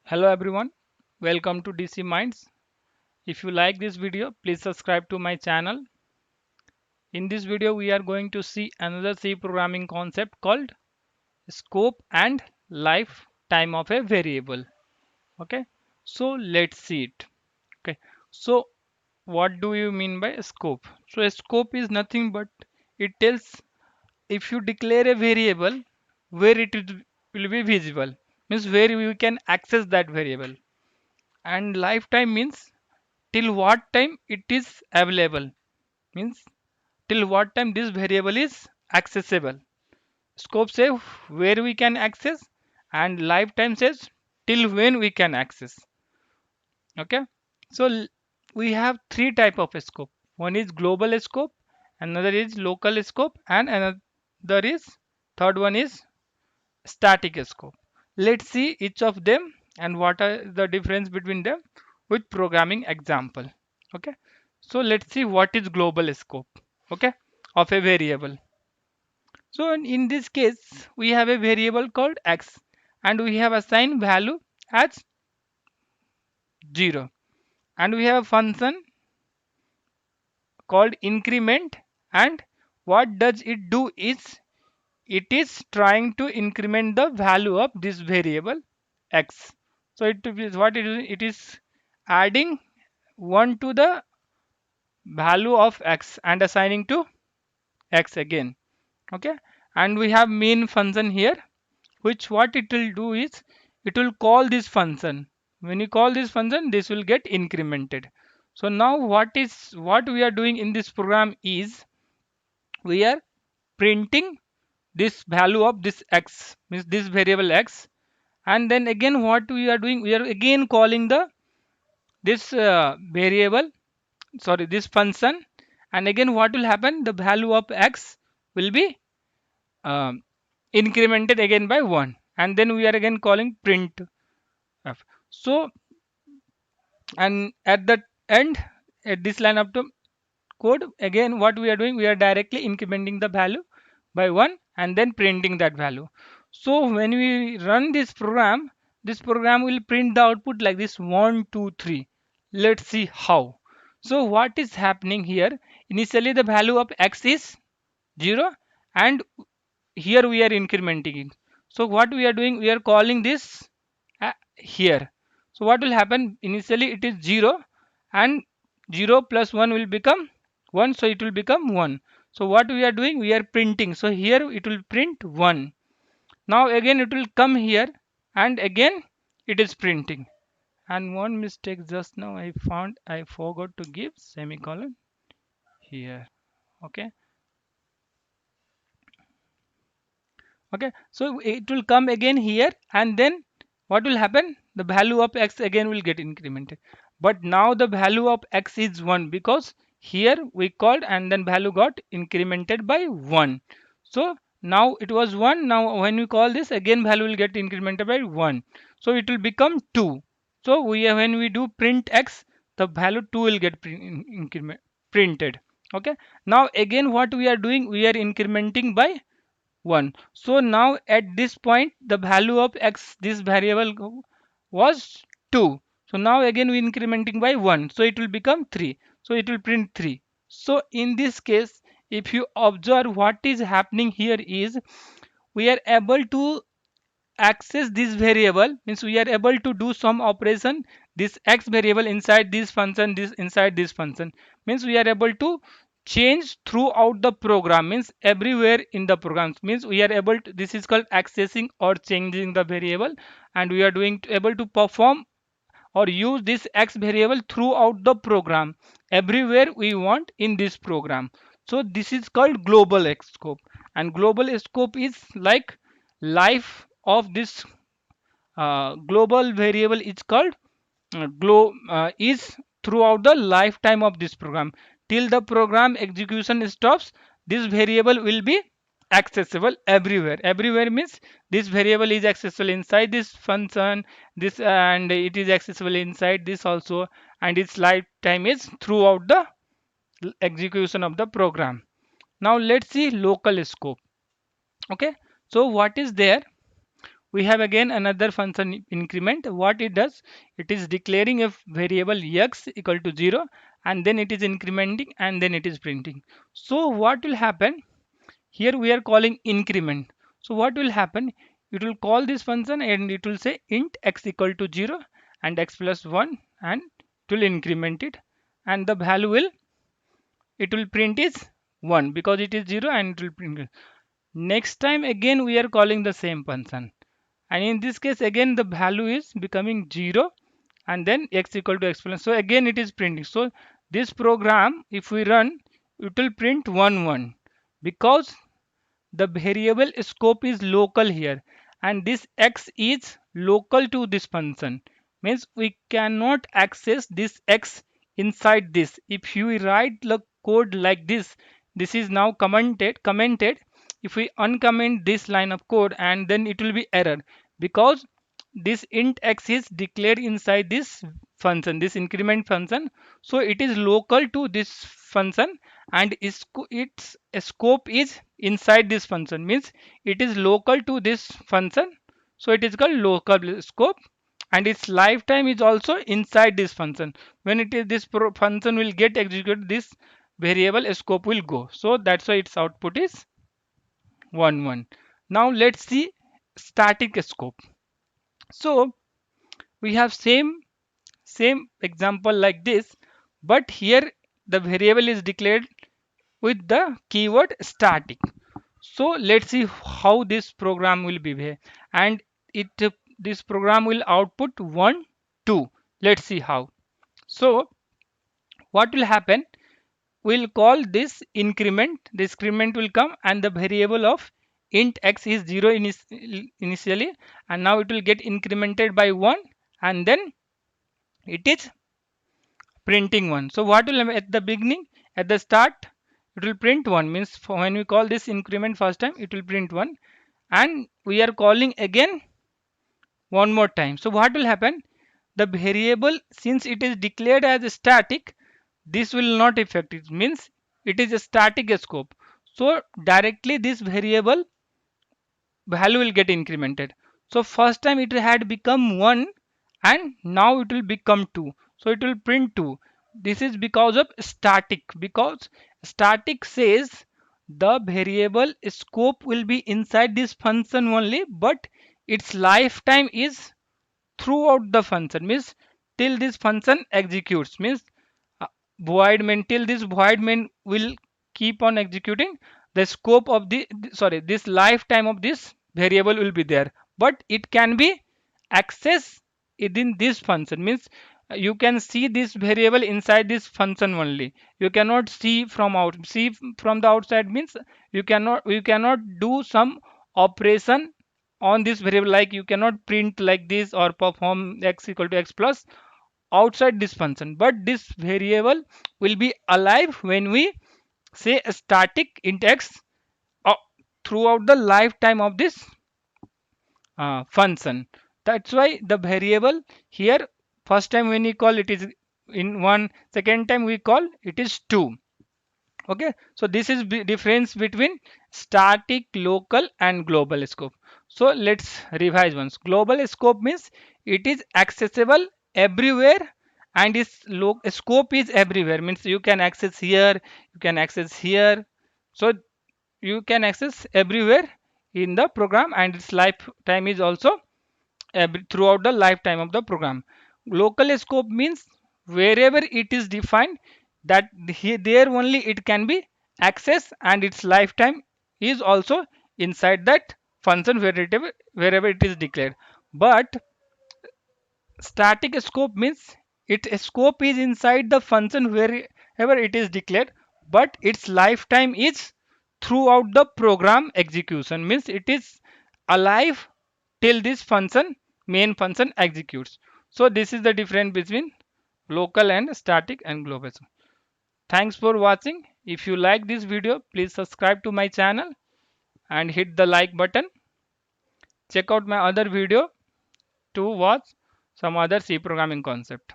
Hello everyone, welcome to DC Minds. If you like this video, please subscribe to my channel. In this video, we are going to see another C programming concept called scope and lifetime of a variable. Okay, so let's see it. Okay, so what do you mean by scope? So a scope is nothing but it tells if you declare a variable where will be visible, means where you can access that variable, and lifetime means till what time it is available, means till what time this variable is accessible. Scope say where we can access, and lifetime says till when we can access. Okay, so we have three type of scope. One is global scope, another is local scope, and another is third one is static scope. Let's see each of them and what are the difference between them with programming example. Okay, so let's see what is global scope. Okay, of a variable. So in this case we have a variable called x and we have assigned value as 0, and we have a function called increment, and what does it do is it is trying to increment the value of this variable x. So it is what it is adding 1 to the value of x and assigning to x again. Okay, and we have main function here, which what it will do is it will call this function. When you call this function, this will get incremented. So now what we are doing in this program is we are printing this value of this x, means this variable x, and then again what we are doing, we are again calling the this variable, sorry, this function, and again what will happen, the value of x will be um, incremented again by 1, and then we are again calling print f. So and at the end, at this line of the code, again what we are doing, we are directly incrementing the value by 1 and then printing that value. So when we run this program will print the output like this 1 2 3. Let's see how. So what is happening here, initially the value of x is 0, and here we are incrementing it. So what we are doing, we are calling this here. So what will happen, initially it is 0, and 0 plus 1 will become 1, so it will become 1. So what we are doing, we are printing, so here it will print 1. Now again it will come here, and again it is printing. And one mistake just now I found, I forgot to give semicolon here. Okay, okay, so it will come again here, and then what will happen, the value of x again will get incremented, but now the value of x is 1 because here we called and then value got incremented by 1. So now it was 1, now when we call this again value will get incremented by 1, so it will become 2. So when we do print x, the value 2 will get printed. Okay, now again what we are doing, we are incrementing by 1. So now at this point the value of x, this variable was 2. So now again we incrementing by 1, so it will become 3, so it will print 3. So in this case, if you observe what is happening here is we are able to access this variable, means we are able to do some operation, this x variable inside this function, this inside this function, means we are able to change throughout the program, means everywhere in the programs, means we are able to, this is called accessing or changing the variable, and we are doing able to perform or use this x variable throughout the program everywhere we want in this program. So this is called global scope, and global scope is like life of this global variable is called is throughout the lifetime of this program, till the program execution stops, this variable will be accessible everywhere. Everywhere means this variable is accessible inside this function, this, and it is accessible inside this also, and its lifetime is throughout the execution of the program. Now let's see local scope. Okay, so what is there, we have again another function increment. What it does, it is declaring a variable x equal to 0, and then it is incrementing, and then it is printing. So what will happen here, we are calling increment. So what will happen, it will call this function and it will say int x equal to 0 and x plus 1, and it will increment it, and the value will, it will print is 1 because it is 0, and it will print it. Next time again we are calling the same function, and in this case again the value is becoming 0, and then x equal to x plus, so again it is printing. So this program, if we run, it will print 1 1 because the variable scope is local here, and this x is local to this function, means we cannot access this x inside this. If you write the code like this is now commented. If we uncomment this line of code, and then it will be error, because this int x is declared inside this function, this increment function. So it is local to this function, and its scope is inside this function, means it is local to this function. So it is called local scope, and its lifetime is also inside this function. When it is this function will get executed, this variable scope will go. So that's why its output is 1 1. Now let's see static scope. So we have same example like this, but here the variable is declared with the keyword static. So let's see how this program will behave, and it this program will output 1 2. Let's see how. So what will happen, we'll call this increment. The increment will come, and the variable of int x is 0 initially, and now it will get incremented by 1, and then it is printing 1. So what will happen at the beginning, at the start, it will print 1, means when we call this increment first time, it will print 1, and we are calling again one more time. So what will happen, the variable, since it is declared as a static, this will not affect it, means it is a static scope. So directly this variable value will get incremented. So first time it had become 1, and now it will become 2. So it will print 2. This is because of static, because static says the variable scope will be inside this function only, but its lifetime is throughout the function, means till this function executes, means uh, void main, till this void main will keep on executing, the scope of sorry, this lifetime of this variable will be there, but it can be accessed within this function, means you can see this variable inside this function only. You cannot see from the outside, means you cannot do some operation on this variable, like you cannot print like this or perform x equal to x plus outside this function, but this variable will be alive when we say a static int x uh, throughout the lifetime of this function. That's why the variable here, first time when we call it is in 1, second time we call it is 2. Okay, so this is difference between static, local, and global scope. So let's revise once. Global scope means it is accessible everywhere, and its scope is everywhere, means you can access here, you can access here. So you can access everywhere in the program, and its lifetime is also throughout the lifetime of the program. Local scope means wherever it is defined, that there only it can be accessed, and its lifetime is also inside that function wherever it is declared. But static scope means its scope is inside the function wherever it is declared, but its lifetime is throughout the program execution, means it is alive till this main function executes. So this is the difference between local and static and global. Thanks for watching. If you like this video, please subscribe to my channel and hit the like button. Check out my other video to watch some other C programming concept.